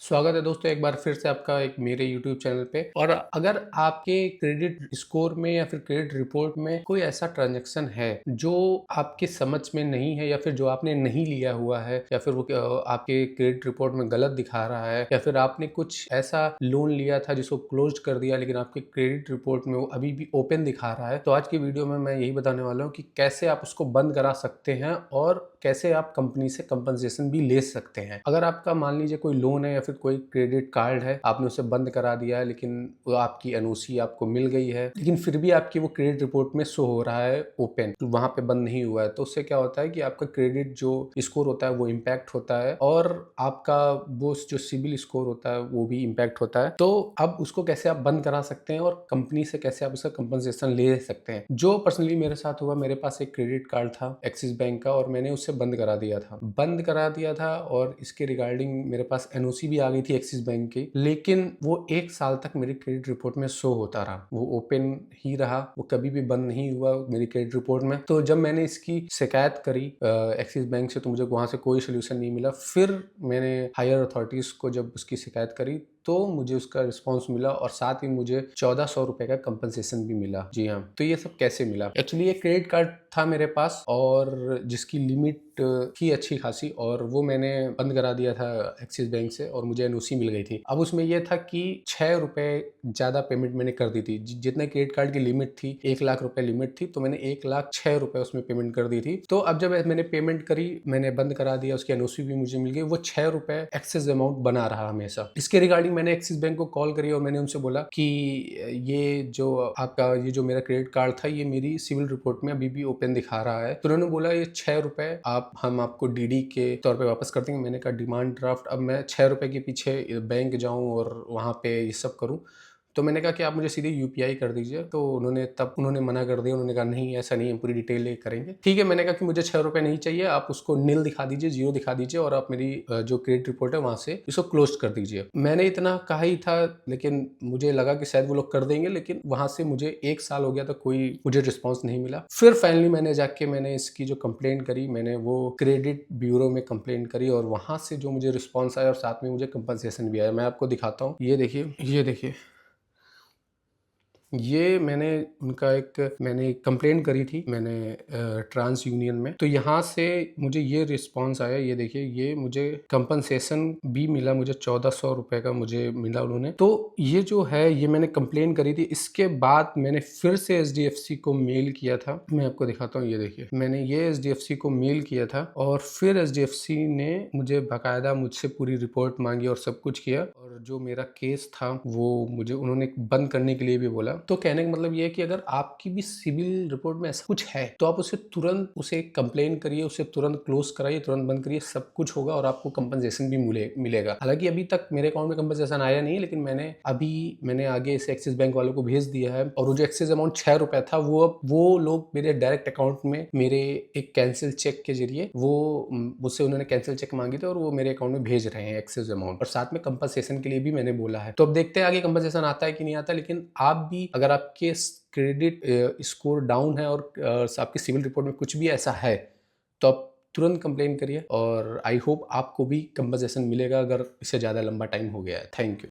स्वागत है दोस्तों एक बार फिर से आपका एक मेरे YouTube चैनल पे। और अगर आपके क्रेडिट स्कोर में या फिर क्रेडिट रिपोर्ट में कोई ऐसा ट्रांजैक्शन है जो आपके समझ में नहीं है या फिर जो आपने नहीं लिया हुआ है या फिर वो आपके क्रेडिट रिपोर्ट में गलत दिखा रहा है या फिर आपने कुछ ऐसा लोन लिया था जिसको क्लोज कर दिया लेकिन आपके क्रेडिट रिपोर्ट में वो अभी भी ओपन दिखा रहा है, तो आज की वीडियो में मैं यही बताने वाला हूँ कि कैसे आप उसको बंद करा सकते हैं और कैसे आप कंपनी से कंपनसेशन भी ले सकते हैं। अगर आपका मान लीजिए कोई लोन है या फिर कोई क्रेडिट कार्ड है, आपने उसे बंद करा दिया है लेकिन वो आपकी एनओसी आपको मिल गई है लेकिन फिर भी आपकी वो क्रेडिट रिपोर्ट में शो हो रहा है ओपन, तो वहां पे बंद नहीं हुआ है, तो उससे क्या होता है कि आपका क्रेडिट जो स्कोर होता है वो इम्पैक्ट होता है और आपका वो जो सिबिल स्कोर होता है वो भी इम्पैक्ट होता है। तो अब उसको कैसे आप बंद करा सकते हैं और कंपनी से कैसे आप उसका कंपनसेशन ले सकते हैं। जो पर्सनली मेरे साथ हुआ, मेरे पास एक क्रेडिट कार्ड था एक्सिस बैंक का और मैंने उससे बंद करा दिया था और इसके रिगार्डिंग मेरे पास एनओसी भी आ गई थी एक्सिस बैंक की, लेकिन वो 1 साल तक मेरी क्रेडिट रिपोर्ट में शो होता रहा, वो ओपन ही रहा, वो कभी भी बंद नहीं हुआ मेरी क्रेडिट रिपोर्ट में। तो जब मैंने इसकी शिकायत करी एक्सिस बैंक से तो मुझे वहां से कोई सोल्यूशन नहीं मिला। फिर मैंने हायर अथॉरिटीज को जब उसकी शिकायत करी तो मुझे उसका रिस्पांस मिला और साथ ही मुझे 1400 रुपए का कंपनसेशन भी मिला। जी हाँ, तो ये सब कैसे मिला? एक्चुअली ये क्रेडिट कार्ड था मेरे पास और जिसकी लिमिट थी अच्छी खासी और वो मैंने बंद करा दिया था एक्सिस बैंक से और मुझे एनओसी मिल गई थी। अब उसमें यह था कि 6 रुपए ज्यादा पेमेंट मैंने कर दी थी। जितने क्रेडिट कार्ड की लिमिट थी 1 लाख रुपए लिमिट थी, तो मैंने 1,06,000 रुपए उसमें पेमेंट कर दी थी। तो अब जब मैंने पेमेंट करी, मैंने बंद करा दिया, उसकी एनओसी भी मुझे मिल गई, वो 6 रुपए एक्सेस अमाउंट बना रहा हमेशा। इसके रिगार्डिंग मैंने एक्सिस बैंक को कॉल करी और मैंने उनसे बोला कि ये जो मेरा क्रेडिट कार्ड था ये मेरी सिविल रिपोर्ट में अभी भी ओपन दिखा रहा है। तो उन्होंने बोला ये 6 रुपए हम आपको डीडी के तौर पे वापस कर देंगे। मैंने कहा डिमांड ड्राफ्ट, अब मैं 6 रुपए के पीछे बैंक जाऊं और वहां पे ये सब करूं? तो मैंने कहा कि आप मुझे सीधे यूपीआई कर दीजिए। तो उन्होंने मना कर दिया। उन्होंने कहा नहीं ऐसा नहीं है, पूरी डिटेल ले करेंगे। ठीक है, मैंने कहा कि मुझे 6 रुपए नहीं चाहिए, आप उसको नील दिखा दीजिए, जीरो दिखा दीजिए और आप मेरी जो क्रेडिट रिपोर्ट है वहां से इसको क्लोज कर दीजिए। मैंने इतना कहा ही था लेकिन मुझे लगा कि शायद वो लोग कर देंगे, लेकिन वहां से मुझे 1 साल हो गया तो कोई मुझे रिस्पॉन्स नहीं मिला। फिर फाइनली मैंने इसकी जो कंप्लेंट करी, मैंने वो क्रेडिट ब्यूरो में कंप्लेंट करी और वहां से जो मुझे रिस्पॉन्स आया और साथ में मुझे कंपनसेशन भी आया। मैं आपको दिखाता हूँ, ये देखिए ये मैंने कंप्लेंट करी थी मैंने ट्रांस यूनियन में। तो यहाँ से मुझे ये रिस्पांस आया, ये देखिए, ये मुझे कंपनसेशन भी मिला, मुझे 1400 रुपए का मुझे मिला उन्होंने। तो ये जो है ये मैंने कंप्लेंट करी थी। इसके बाद मैंने फिर से एचडीएफसी को मेल किया था। मैं आपको दिखाता हूँ, ये देखिए, मैंने ये एचडीएफसी को मेल किया था और फिर एचडीएफसी ने मुझे बाकायदा मुझसे पूरी रिपोर्ट मांगी और सब कुछ किया और जो मेरा केस था वो मुझे उन्होंने बंद करने के लिए भी बोला। तो कहने का मतलब ये है कि अगर आपकी भी सिविल रिपोर्ट में ऐसा कुछ है तो आप उसे कंप्लेन करिए, उसे तुरंत क्लोज कराइए, तुरंत बंद करिए, सब कुछ होगा और आपको कंपनसेशन भी मिलेगा। हालांकि अभी तक मेरे अकाउंट में कंपनसेशन आया नहीं, लेकिन मैंने आगे इसे एक्सिस बैंक वालों को भेज दिया है और वो जो एक्सिस अमाउंट 6 रुपए था वो लोग मेरे डायरेक्ट अकाउंट में मेरे एक कैंसिल चेक के जरिए वो मुझसे उन्होंने कैंसिल चेक मांगी थी और वो मेरे अकाउंट में भेज रहे हैं एक्सिस अमाउंट, और साथ में कंपनसेशन के लिए भी मैंने बोला है। तो अब देखते हैं आगे कंपनसेशन आता है कि नहीं आता। लेकिन आप भी अगर आपके क्रेडिट स्कोर डाउन है और आपकी सिविल रिपोर्ट में कुछ भी ऐसा है तो आप तुरंत कंप्लेन करिए और आई होप आपको भी कंपनसेशन मिलेगा अगर इससे ज़्यादा लंबा टाइम हो गया है। Thank you.